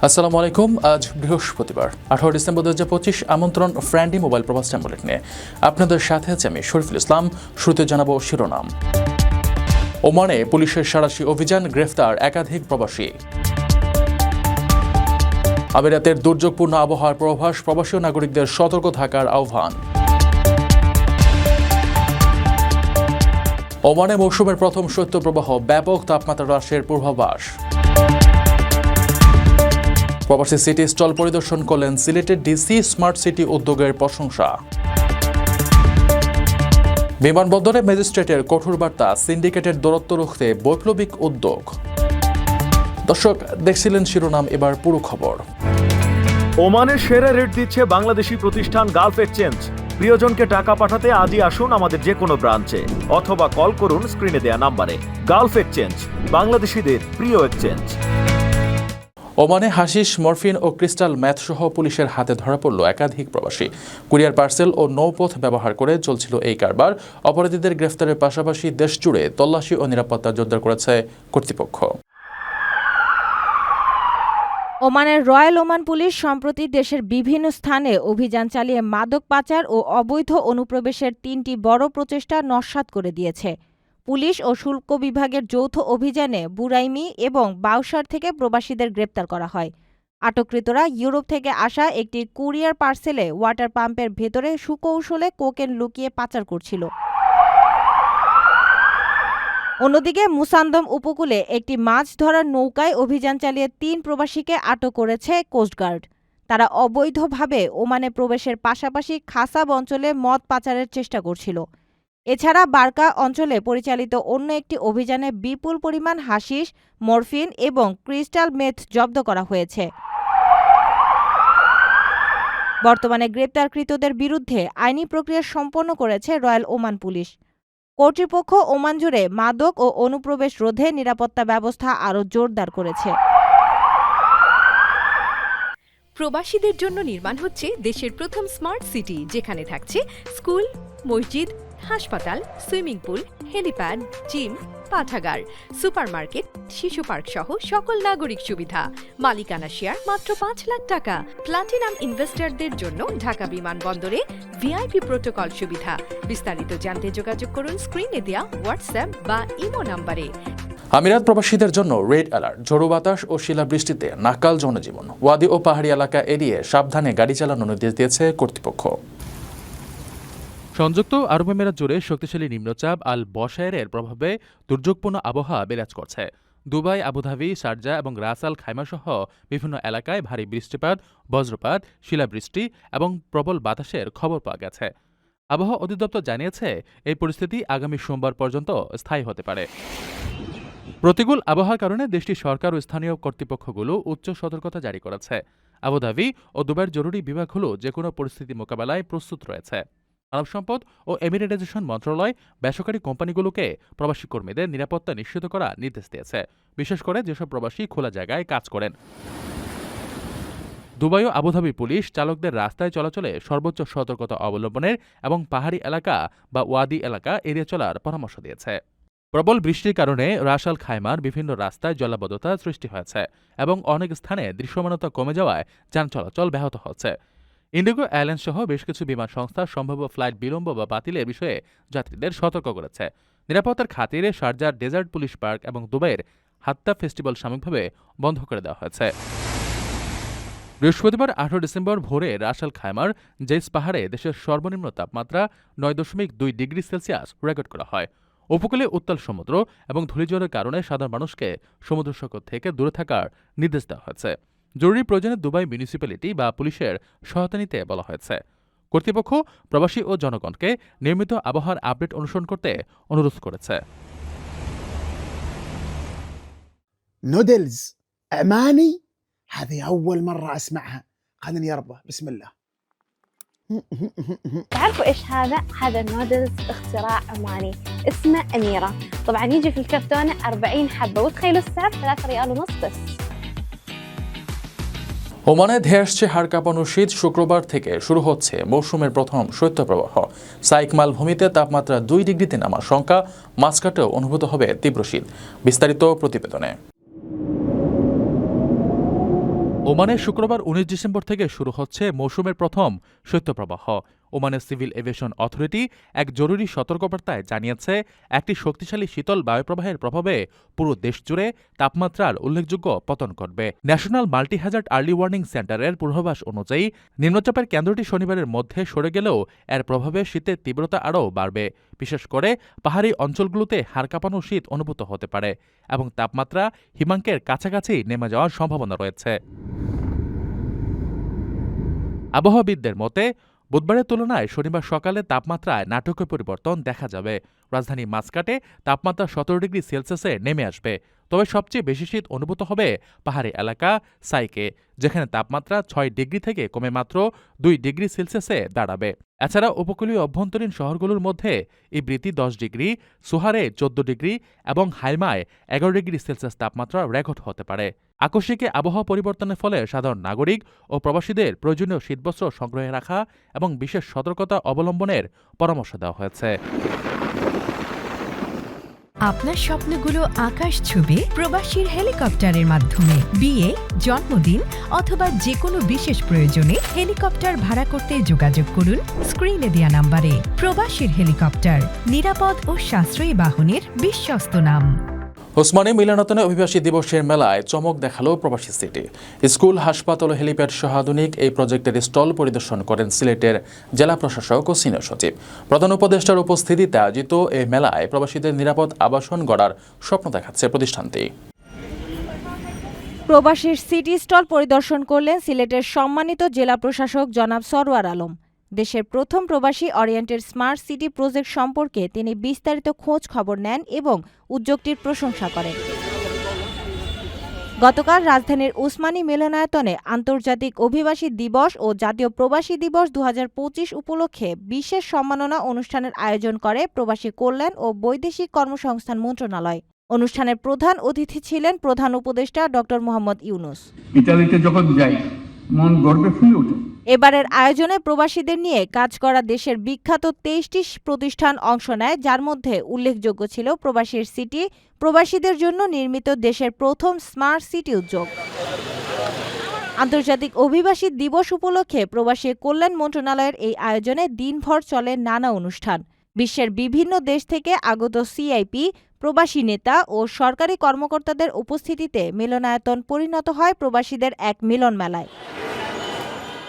আসসালামু আলাইকুম। আজ বৃহস্পতিবার 18 ডিসেম্বর 2025। আমন্ত্রণ ফ্রেন্ডলি মোবাইল প্রবাস টেম্পলেট নিয়ে আপনাদের সাথে আছে আমি শরীফুল ইসলাম। শুরুতে জানাবো শিরোনাম। ওমানে পুলিশের সাঁড়াশি অভিযান, গ্রেফতার একাধিক প্রবাসী। আমিরাতের দুর্যোগপূর্ণ আবহাওয়ার পূর্বাভাস, প্রবাসী ও নাগরিকদের সতর্ক থাকার আহ্বান। ওমানে মৌসুমের প্রথম শৈত্যপ্রবাহ, ব্যাপক তাপমাত্রা হ্রাসের পূর্বাভাস। প্রবাসী সিটি স্টল পরিদর্শন করলেন সিলেটের ডিসি, স্মার্ট সিটি উদ্যোগের প্রশংসা। বিমানবন্দরে ম্যাজিস্ট্রেটের কঠোর বার্তা, সিন্ডিকেটের দূরত্ব রুখতে বৈপ্লবিক উদ্যোগ। দর্শক দেখছিলেন শিরোনাম, এবার পুরো খবর। ওমানের সেরা রেট দিচ্ছে বাংলাদেশি প্রতিষ্ঠান গালফ এক্সচেঞ্জ। প্রিয়জনকে টাকা পাঠাতে আজই আসুন আমাদের যে কোনো ব্রাঞ্চে অথবা কল করুন স্ক্রিনে দেয়া নাম্বারে। গালফ এক্সচেঞ্জ, বাংলাদেশিদের প্রিয় এক্সচেঞ্জ। ওমানে হাশিশ, মরফিন ও ক্রিস্টাল ম্যাথ সহ পুলিশের হাতে ধরা পড়ল একাধিক প্রবাসী। কুরিয়ার পার্সেল ও নৌপথ ব্যবহার করে চলছিল এই কারবার। অপরাধীদের গ্রেফতারের পাশাপাশি দেশজুড়ে তল্লাশি ও নিরাপত্তা জোরদার করেছে কর্তৃপক্ষ। ওমানের রয়্যাল ওমান পুলিশ সম্প্রতি দেশের বিভিন্ন স্থানে অভিযান চালিয়ে মাদক পাচার ও অবৈধ অনুপ্রবেশের 3টি বড় প্রচেষ্টা নস্যাৎ করে দিয়েছে। পুলিশ ও শুল্ক বিভাগের যৌথ অভিযানে বুরাইমি এবং বাউসার থেকে প্রবাসীদের গ্রেপ্তার করা হয়। আটককৃতরা ইউরোপ থেকে আসা একটি কুরিয়ার পার্সেলে ওয়াটার পাম্পের ভেতরে সুকৌশলে কোকেন লুকিয়ে পাচার করছিল। অন্যদিকে মুসান্দম উপকূলে একটি মাছ ধরার নৌকায় অভিযান চালিয়ে 3 প্রবাসীকে আটক করেছে কোস্টগার্ড। তারা অবৈধভাবে ওমানে প্রবেশের পাশাপাশি খাসাব অঞ্চলে মদ পাচারের চেষ্টা করছিল। এছাড়া বারকা অঞ্চলে পরিচালিত অন্য একটি অভিযানে বিপুল পরিমাণ হাশিশ, মরফিন এবং ক্রিস্টাল মেথ জব্দ করা হয়েছে। বর্তমানে গ্রেপ্তারকৃতদের বিরুদ্ধে আইনি প্রক্রিয়া সম্পন্ন করেছে রয়্যাল ওমান পুলিশ। কর্তৃপক্ষ ওমান জুড়ে মাদক ও অনুপ্রবেশ রোধে নিরাপত্তা ব্যবস্থা আরও জোরদার করেছে। প্রবাসীদের জন্য নির্মাণ হচ্ছে দেশের প্রথম স্মার্ট সিটি, যেখানে থাকছে স্কুল, মসজিদ, হাসপাতাল, সুইমিং পুল, হেলিপ্যাড, জিম, পাঠাগার, সুপারমার্কেট, শিশু পার্ক সহ সকল নাগরিক সুবিধা। মালিকানা শেয়ার মাত্র 5 লাখ টাকা। প্লাটিনাম ইনভেস্টরদের জন্য ঢাকা বিমানবন্দরে ভিআইপি প্রোটোকল সুবিধা। বিস্তারিত জানতে যোগাযোগ করুন স্ক্রিনে দেয়া হোয়াটসঅ্যাপ বা ইমো নাম্বারে। আমিরাত প্রবাসীদের জন্য রেড অ্যালার্ট, ঝড়ো বাতাস ও শিলাবৃষ্টিতে নাকাল জনজীবন। ওয়াদি ও পাহাড়ি এলাকা এড়িয়ে সাবধানে গাড়ি চালানোর নির্দেশ দিয়েছে কর্তৃপক্ষ। সংযুক্ত আরব আমিরাত জুড়ে শক্তিশালী নিম্নচাপ আল বশায়েরের প্রভাবে দুর্যোগপূর্ণ আবহাওয়া বিরাজ করছে। দুবাই, আবুধাবি, শারজা এবং রাস আল খাইমা সহ বিভিন্ন এলাকায় ভারী বৃষ্টিপাত, বজ্রপাত, শিলাবৃষ্টি এবং প্রবল বাতাসের খবর পাওয়া গেছে। আবহাওয়া অধিদপ্তর জানিয়েছে এই পরিস্থিতি আগামী সোমবার পর্যন্ত স্থায়ী হতে পারে। প্রতিকূল আবহাওয়ার কারণে দেশটির সরকার ও স্থানীয় কর্তৃপক্ষগুলো উচ্চ সতর্কতা জারি করেছে। আবুধাবি ও দুবাইয়ের জরুরি বিভাগগুলো যেকোনো পরিস্থিতি মোকাবেলায় প্রস্তুত রয়েছে। মানব সম্পদ ও এমিরেটাইজেশন মন্ত্রণালয় বেসরকারি কোম্পানিগুলোকে প্রবাসী কর্মীদের নিরাপত্তা নিশ্চিত করার নির্দেশ দিয়েছে, বিশেষ করে যেসব প্রবাসী খোলা জায়গায় কাজ করেন। দুবাই ও আবুধাবি পুলিশ চালকদের রাস্তায় চলাচলে সর্বোচ্চ সতর্কতা অবলম্বনের এবং পাহাড়ি এলাকা বা ওয়াদি এলাকা এড়িয়ে চলার পরামর্শ দিয়েছে। প্রবল বৃষ্টির কারণে রাস আল খাইমার বিভিন্ন রাস্তায় জলাবদ্ধতা সৃষ্টি হয়েছে এবং অনেক স্থানে দৃশ্যমানতা কমে যাওয়ায় যান চলাচল ব্যাহত হচ্ছে। ইন্ডিগো এয়ারলাইন্স সহ বেশ কিছু বিমান সংস্থা সম্ভাব্য ফ্লাইট বিলম্ব বা বাতিলের বিষয়ে যাত্রীদের সতর্ক করেছে। নিরাপত্তার খাতিরে শারজার ডেজার্ট পুলিশ পার্ক এবং দুবাইয়ের হাত্তা ফেস্টিভ্যাল সাময়িকভাবে বন্ধ করে দেওয়া হয়েছে। বৃহস্পতিবার 18 ডিসেম্বর ভোরে রাস আল খাইমার জেইস পাহাড়ে দেশের সর্বনিম্ন তাপমাত্রা 9.2 ডিগ্রি সেলসিয়াস রেকর্ড করা হয়। উপকূলে উত্তাল সমুদ্র এবং ধূলিঝড়ের কারণে সাধারণ মানুষকে সমুদ্র সৈকত থেকে দূরে থাকার নির্দেশ দেওয়া হয়েছে। জরুরি প্রয়োজনে দুবাই মিউনিসিপ্যালিটি বা পুলিশের সহায়তা নিতে বলা হয়েছে। কর্তৃপক্ষ প্রবাসী ও জনগণকে নিয়মিত আবহাওয়ার আপডেট অনুসরণ করতে অনুরোধ করেছে। نودلز عماني هذه أول مرة أسمعها. خليني يربى بسم الله. تعرفوا إيش هذا؟ هذا النودلز اختراع عماني اسمه أميرة. طبعا يجي في الكرتونة 40 حبة، وتخيلوا السعر 3.5 ريال بس. ওমানে ধেয়ে আসছে হাড় কাঁপানো শীত। শুক্রবার থেকে শুরু হচ্ছে মৌসুমের প্রথম শৈত্যপ্রবাহ। সাইক মালভূমিতে তাপমাত্রা 2 ডিগ্রিতে নামার শঙ্কা, মাঝখাটেও অনুভূত হবে তীব্র শীত। বিস্তারিত প্রতিবেদনে। ওমানে শুক্রবার ১৯ ডিসেম্বর থেকে শুরু হচ্ছে মৌসুমের প্রথম শৈত্যপ্রবাহ। ওমানের সিভিল এভিয়েশন অথরিটি এক জরুরি সতর্কবার্তায় জানিয়েছে, একটি শক্তিশালী শীতল বায়ুপ্রবাহের প্রভাবে পুরো দেশ জুড়ে তাপমাত্রার উল্লেখযোগ্য পতন ঘটবে। National multi Hazard early warning সেন্টারের পূর্বাভাস অনুযায়ী নিম্নচাপের কেন্দ্রটি শনিবারের মধ্যে সরে গেলেও এর প্রভাবে শীতের তীব্রতা আরও বাড়বে। বিশেষ করে পাহাড়ি অঞ্চলগুলোতে হাড় কাঁপানো শীত অনুভূত হতে পারে এবং তাপমাত্রা হিমাঙ্কের কাছাকাছি নেমে যাওয়ার সম্ভাবনা রয়েছে। আবহাওয়াবিদদের মতে বুধবারের তুলনায় শনিবার সকালে তাপমাত্রায় নাটকীয় পরিবর্তন দেখা যাবে। রাজধানী মাস্কাটে তাপমাত্রা ১৭ ডিগ্রি সেলসিয়াসে নেমে আসবে। তবে সবচেয়ে বেশি শীত অনুভূত হবে পাহাড়ি এলাকা সাইকে, যেখানে তাপমাত্রা ৬ ডিগ্রি থেকে কমে মাত্র ২ ডিগ্রি সেলসিয়াসে দাঁড়াবে। এছাড়া উপকূলীয় অভ্যন্তরীণ শহরগুলোর মধ্যে ইব্রিতি ১০ ডিগ্রি, সুহারে ১৪ ডিগ্রি এবং হাইমায় ১১ ডিগ্রি সেলসিয়াস তাপমাত্রা রেকর্ড হতে পারে। আকস্মিক আবহাওয়া পরিবর্তনের ফলে সাধারণ নাগরিক ও প্রবাসীদের প্রয়োজনীয় শীতবস্ত্র সংগ্রহে রাখা এবং বিশেষ সতর্কতা অবলম্বনের পরামর্শ দেওয়া হয়েছে। আপনার স্বপ্নগুলো আকাশ ছুবে প্রবাসীর হেলিকপ্টারের মাধ্যমে। বিয়ে, জন্মদিন অথবা যে কোনো বিশেষ প্রয়োজনে হেলিকপ্টার ভাড়া করতে যোগাযোগ করুন স্ক্রিনে দেয়া নাম্বারে। প্রবাসীর হেলিকপ্টার, নিরাপদ ও সাশ্রয়ী বাহনের বিশ্বস্ত নাম। ওসমানী মিলনায়তনে অভিবাসী দিবসের মেলায় চমক দেখালো প্রবাসী সিটি। স্কুল, হাসপাতাল ও হেলিপ্যাড সহ আধুনিক এই প্রজেক্টের স্টল পরিদর্শন করেন সিলেটের জেলা প্রশাসক ও সিনিয়র সচিব। প্রধান উপদেষ্টার উপস্থিতিতে আয়োজিত এই মেলায় প্রবাসীদের নিরাপদ আবাসন গড়ার স্বপ্ন দেখাচ্ছে প্রতিষ্ঠানটি। প্রবাসীর সিটি স্টল পরিদর্শন করলেন সিলেটের সম্মানিত জেলা প্রশাসক জনাব সরওয়ার আলম। দেশের প্রথম প্রবাসী ওরিয়েন্টেড স্মার্ট সিটি প্রজেক্ট সম্পর্কে তিনি বিস্তারিত খোঁজ খবর নেন এবং উদ্যোগটির প্রশংসা করেন। গতকাল রাজধানীর ওসমানী মিলনায়তনে আন্তর্জাতিক অভিবাসী দিবস ও জাতীয় প্রবাসী দিবস ২০২৫ উপলক্ষে বিশেষ সম্মাননা অনুষ্ঠানের আয়োজন করে প্রবাসী কল্যাণ ও বৈদেশিক কর্মসংস্থান মন্ত্রণালয়। অনুষ্ঠানের প্রধান অতিথি ছিলেন প্রধান উপদেষ্টা ডক্টর মোহাম্মদ ইউনুস। ইতালিতে যখন যাই মন গর্বে ফুলে ওঠে। এবারের আয়োজনে প্রবাসীদের নিয়ে কাজ করা দেশের বিখ্যাত ২৩টি প্রতিষ্ঠান অংশ নেয়, যার মধ্যে উল্লেখযোগ্য ছিল প্রবাসীর সিটি, প্রবাসীদের জন্য নির্মিত দেশের প্রথম স্মার্ট সিটি উদ্যোগ। আন্তর্জাতিক অভিবাসী দিবস উপলক্ষে প্রবাসী কল্যাণ মন্ত্রণালয়ের এই আয়োজনে দিনভর চলে নানা অনুষ্ঠান। বিশ্বের বিভিন্ন দেশ থেকে আগত সিআইপি, প্রবাসী নেতা ও সরকারি কর্মকর্তাদের উপস্থিতিতে মিলনায়তন পরিণত হয় প্রবাসীদের এক মিলন মেলায়।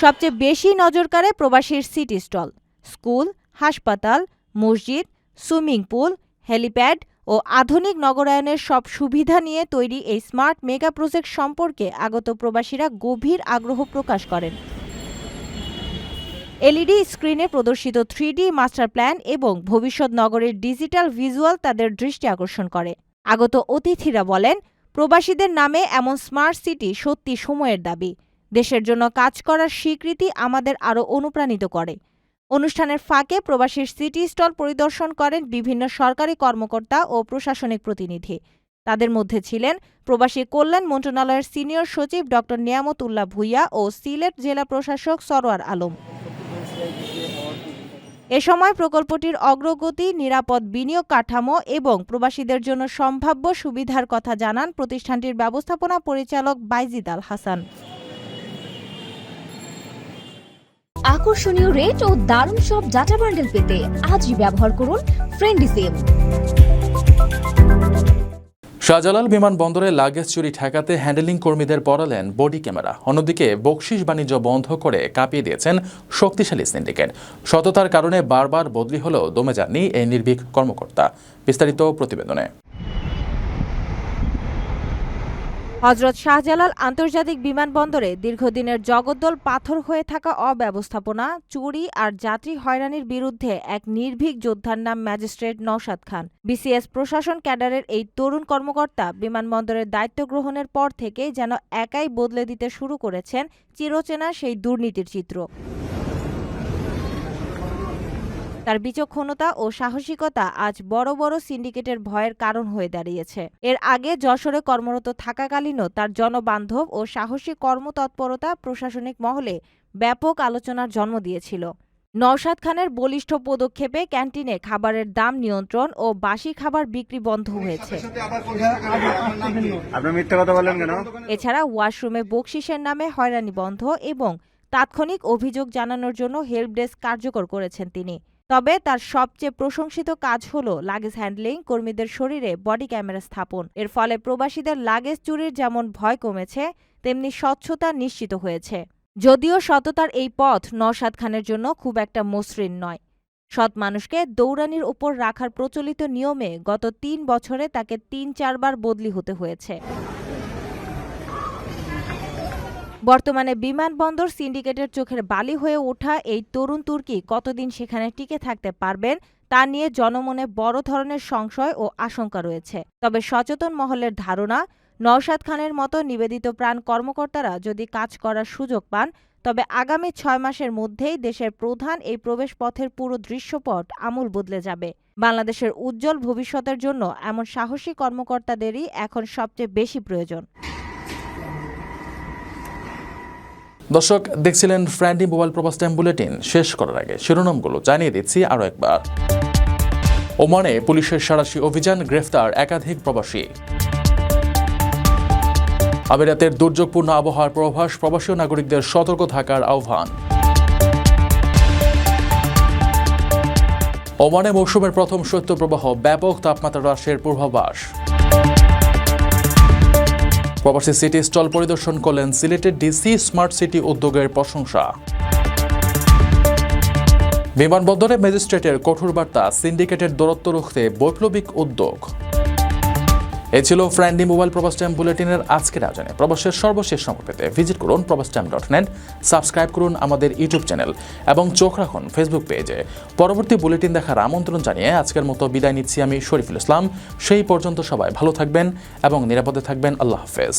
সবচেয়ে বেশি নজর কাড়ে প্রবাসীর সিটি স্টল। স্কুল, হাসপাতাল, মসজিদ, সুইমিং পুল, হেলিপ্যাড ও আধুনিক নগরায়নের সব সুবিধা নিয়ে তৈরি এই স্মার্ট মেগা প্রজেক্ট সম্পর্কে আগত প্রবাসীরা গভীর আগ্রহ প্রকাশ করেন। এলইডি স্ক্রিনে প্রদর্শিত 3D মাস্টার প্ল্যান এবং ভবিষ্যৎ নগরের ডিজিটাল ভিজুয়াল তাদের দৃষ্টি আকর্ষণ করে। আগত অতিথিরা বলেন, প্রবাসীদের নামে এমন স্মার্ট সিটি সত্যি সময়ের দাবি। দেশের জন্য কাজ করার স্বীকৃতি আমাদের আরও অনুপ্রাণিত করে। অনুষ্ঠানের ফাঁকে প্রবাসীর সিটি স্টল পরিদর্শন করেন বিভিন্ন সরকারি কর্মকর্তা ও প্রশাসনিক প্রতিনিধি। তাদের মধ্যে ছিলেন প্রবাসী কল্যাণ মন্ত্রণালয়ের সিনিয়র সচিব ডক্টর নিয়ামত উল্লাহ ভূঁইয়া ও সিলেট জেলা প্রশাসক সরওয়ার আলম। এ সময় প্রকল্পটির অগ্রগতি, নিরাপদ বিনিয়োগ কাঠামো এবং প্রবাসীদের জন্য সম্ভাব্য সুবিধার কথা জানান প্রতিষ্ঠানটির ব্যবস্থাপনা পরিচালক বাইজিদ আল হাসান। আকর্ষণীয় রেট ও দারুণ সব ডাটা বান্ডেল পেতে আজই ব্যবহার করুন ফ্রেন্ডলি সিম। শাহজালাল বিমানবন্দরে লাগেজ চুরি ঠেকাতে হ্যান্ডেলিং কর্মীদের পড়ালেন বডি ক্যামেরা। অন্যদিকে বকশিস বাণিজ্য বন্ধ করে কাঁপিয়ে দিয়েছেন শক্তিশালী সিন্ডিকেট। সততার কারণে বারবার বদলি হলেও দমে যাননি এই নির্ভীক কর্মকর্তা। বিস্তারিত প্রতিবেদনে। হযরত শাহজালাল আন্তর্জাতিক বিমানবন্দরে দীর্ঘদিনের জগদ্দল পাথর হয়ে থাকা অব্যবস্থাপনা, চুরি আর যাত্রী হয়রানির বিরুদ্ধে এক নির্ভীক যোদ্ধার নাম ম্যাজিস্ট্রেট নওশাদ খান। বিসিএস প্রশাসন ক্যাডারের এই তরুণ কর্মকর্তা বিমানবন্দরের দায়িত্ব গ্রহণের পর থেকে যেন একাই বদলে দিতে শুরু করেছেন চিরচেনা সেই দুর্নীতির চিত্র। তার বিচক্ষণতা ও সাহসিকতা আজ বড় বড় সিন্ডিকেটের ভয়ের কারণ হয়ে দাঁড়িয়েছে। এর আগে যশোরে কর্মরত থাকাকালীনও তার জনবান্ধব ও সাহসী কর্মতৎপরতা প্রশাসনিক মহলে ব্যাপক আলোচনার জন্ম দিয়েছিল। নওশাদ খানের বলিষ্ঠ পদক্ষেপে ক্যান্টিনে খাবারের দাম নিয়ন্ত্রণ ও বাসি খাবার বিক্রি বন্ধ হয়েছে। এছাড়া ওয়াশরুমে বকশিসের নামে হয়রানি বন্ধ এবং তাৎক্ষণিক অভিযোগ জানানোর জন্য হেল্প ডেস্ক কার্যকর করেছেন তিনি। তবে তার সবচেয়ে প্রশংসিত কাজ হল লাগেজ হ্যান্ডলিং, কর্মীদের শরীরে বডি ক্যামেরা স্থাপন। এর ফলে প্রবাসীদের লাগেজ চুরির যেমন ভয় কমেছে, তেমনি স্বচ্ছতা নিশ্চিত হয়েছে। যদিও সততার এই পথ নওশাদ খানের জন্য খুব একটা মসৃণ নয়। সৎ মানুষকে দৌড়ানির উপর রাখার প্রচলিত নিয়মে গত ৩ বছরে তাকে ৩-৪ বার বদলি হতে হয়েছে। বর্তমানে বিমানবন্দর সিন্ডিকেটের চোখের বালি হয়ে ওঠা এই তরুণ তুর্কি কতদিন সেখানে টিকে থাকতে পারবেন তা নিয়ে জনমনে বড় ধরনের সংশয় ও আশঙ্কা রয়েছে। তবে সচেতন মহলের ধারণা, নওশাদ খানের মতো নিবেদিত প্রাণ কর্মকর্তারা যদি কাজ করার সুযোগ পান, তবে আগামী ৬ মাসের মধ্যেই দেশের প্রধান এই প্রবেশপথের পুরো দৃশ্যপট আমূল বদলে যাবে। বাংলাদেশের উজ্জ্বল ভবিষ্যতের জন্য এমন সাহসী কর্মকর্তাদেরই এখন সবচেয়ে বেশি প্রয়োজন। দর্শক, দেখছিলেন ফ্রেন্ডলি মোবাইল প্রবাস টাইম বুলেটিন। শেষ করার আগে শিরোনামগুলো জানিয়ে দিচ্ছি আরও একবার। ওমানে পুলিশের সাঁড়াশি অভিযান, গ্রেফতার একাধিক প্রবাসী। আমিরাতের দুর্যোগপূর্ণ আবহাওয়ার পূর্বাভাস, প্রবাসী ও নাগরিকদের সতর্ক থাকার আহ্বান। ওমানে মৌসুমের প্রথম শৈত্যপ্রবাহ, ব্যাপক তাপমাত্রা হ্রাসের পূর্বাভাস। প্রবাসী সিটি স্টল পরিদর্শন করলেন সিলেটের ডিসি, স্মার্ট সিটি উদ্যোগের প্রশংসা। বিমানবন্দরে ম্যাজিস্ট্রেটের কঠোর বার্তা, সিন্ডিকেটের দূরত্ব রুখতে বৈপ্লবিক উদ্যোগ। এ ছিল ফ্রেন্ডলি মোবাইল প্রবাস টাইম বুলেটিনের আজকের আয়োজনে। প্রবাসের সর্বশেষ খবর পেতে ভিজিট করুন probastimes.net, সাবস্ক্রাইব করুন আমাদের ইউটিউব চ্যানেল এবং চোখ রাখুন ফেসবুক পেজে। পরবর্তী বুলেটিন দেখার আমন্ত্রণ জানিয়ে আজকের মতো বিদায় নিচ্ছি আমি শরীফুল ইসলাম। সেই পর্যন্ত সবাই ভালো থাকবেন এবং নিরাপদে থাকবেন। আল্লাহ হাফেজ।